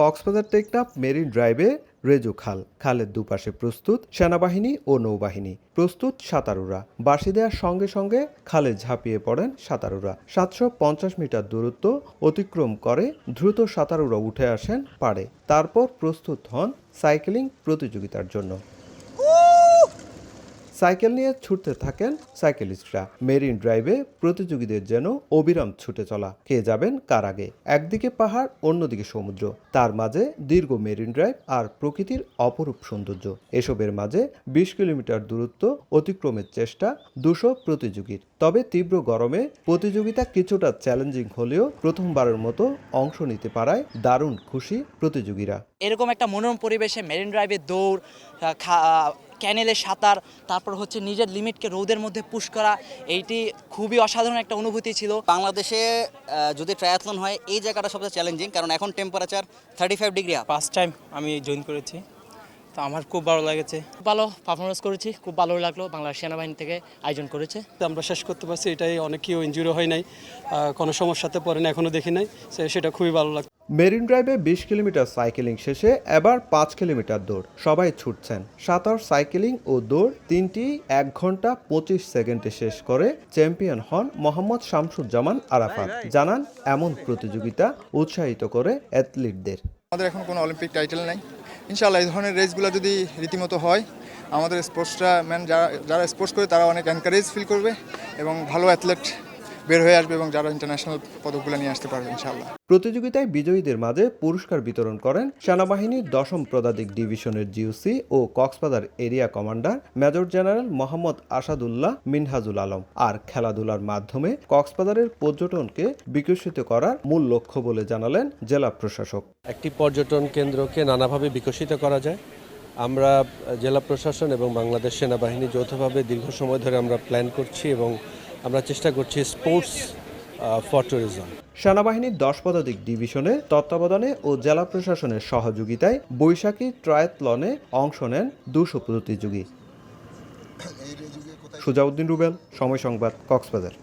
Cox's Bazar Teknaf marine ড্রাইভে রেজু খাল, খালের দুপাশে প্রস্তুত সেনাবাহিনী ও নৌবাহিনী, প্রস্তুত সাঁতারুরা। বাঁশি দেওয়ার সঙ্গে সঙ্গে খালে ঝাঁপিয়ে পড়েন সাঁতারুরা। 750 মিটার দূরত্ব অতিক্রম করে দ্রুত সাঁতারুরা উঠে আসেন পাড়ে, তারপর প্রস্তুত হন সাইকেলিং প্রতিযোগিতার জন্য। সাইকেল নিয়ে ছুটতে থাকেন সাইকেলিস্টরা। মেরিন ড্রাইভে প্রতিযোগীদের যেন অবিরাম ছুটে চলা, কে যাবেন কার আগে। একদিকে পাহাড়, অন্যদিকে সমুদ্র, তার মাঝে দীর্ঘ মেরিন ড্রাইভ আর প্রকৃতির অপরূপ সৌন্দর্য। এসবের মাঝে 20 কিলোমিটার দূরত্ব অতিক্রমের চেষ্টা 200 প্রতিযোগীর। তবে তীব্র গরমে প্রতিযোগিতা কিছুটা চ্যালেঞ্জিং হলেও প্রথমবারের মতো অংশ নিতে পারায় দারুণ খুশি প্রতিযোগীরা। এরকম একটা মনোরম পরিবেশে মেরিন ড্রাইভে দৌড়, ক্যানেলে সাঁতার, তারপর হচ্ছে নিজের লিমিটকে রোদের মধ্যে পুশ করা, এইটি খুবই অসাধারণ একটা অনুভূতি ছিল। বাংলাদেশে যদি ট্রায়াথলন হয় এই জায়গাটা সবচেয়ে চ্যালেঞ্জিং, কারণ এখন টেম্পারেচার 35 ডিগ্রি। ফার্স্ট টাইম আমি জয়েন করেছি, তো আমার খুব ভালো লেগেছে। ভালো পারফরমেন্স করেছি, খুব ভালো লাগলো। বাংলাদেশ সেনাবাহিনী থেকে আয়োজন করেছে, আমরা শেষ করতে পারছি, এটাই। অনেক কেউ ইনজুরি হয় নাই, কোনো সমস্যাতে পড়ে না, এখনো দেখি নাই, সেটা খুবই ভালো লাগছে। মেরিন ড্রাইভে 20 কিলোমিটার সাইকেলিং শেষে এবার 5 কিলোমিটার দৌড়। সবাই ছুটছেন। সাঁতার, সাইকেলিং ও দৌড় তিনটি 1 ঘন্টা 25 সেকেন্ডে শেষ করে চ্যাম্পিয়ন হন মোহাম্মদ শামসুজ্জামান আরাফাত। জানান, এমন প্রতিযোগিতা উৎসাহিত করে অ্যাথলিটদের। আমাদের এখন কোনো অলিম্পিক টাইটেল নেই, ইনশাআল্লাহ এই ধরনের রেসগুলো যদি রীতিমতো হয়, আমাদের স্পোর্টসরা যারা স্পোর্টস করে তারা অনেক এনকারেজ ফিল করবে এবং ভালো অ্যাথলেট বের হয়ে আসবে এবং যারা ইন্টারন্যাশনাল পদকগুলো নিয়ে আসতে পারবে ইনশাআল্লাহ। প্রতিযোগিতায় বিজয়ীদের মাঝে পুরস্কার বিতরণ করেন সেনাবাহিনীর 10ম পদাতিক ডিভিশনের জিওসি ও Cox's Bazar area commander major general Mohammad Asadullah Minhajul Alam. আর খেলাধুলার মাধ্যমে কক্সবাজারের পর্যটনকে বিকশিত করার মূল লক্ষ্য বলে জানালেন জেলা প্রশাসক। একটি পর্যটন কেন্দ্রকে নানাভাবে বিকশিত করা যায়। আমরা জেলা প্রশাসন এবং বাংলাদেশ সেনাবাহিনী যৌথভাবে দীর্ঘ সময় ধরে আমরা প্ল্যান করছি এবং আমরা চেষ্টা করছি স্পোর্টস ফর ট্যুরিজম। সেনাবাহিনীর 10 পদাতিক ডিভিশনের তত্ত্বাবধানে ও জেলা প্রশাসনের সহযোগিতায় বৈশাখী ট্রায়াথলনে অংশ নেন 200 প্রতিযোগী। সুজাউদ্দিন রুবেল, সময় সংবাদ, কক্সবাজার।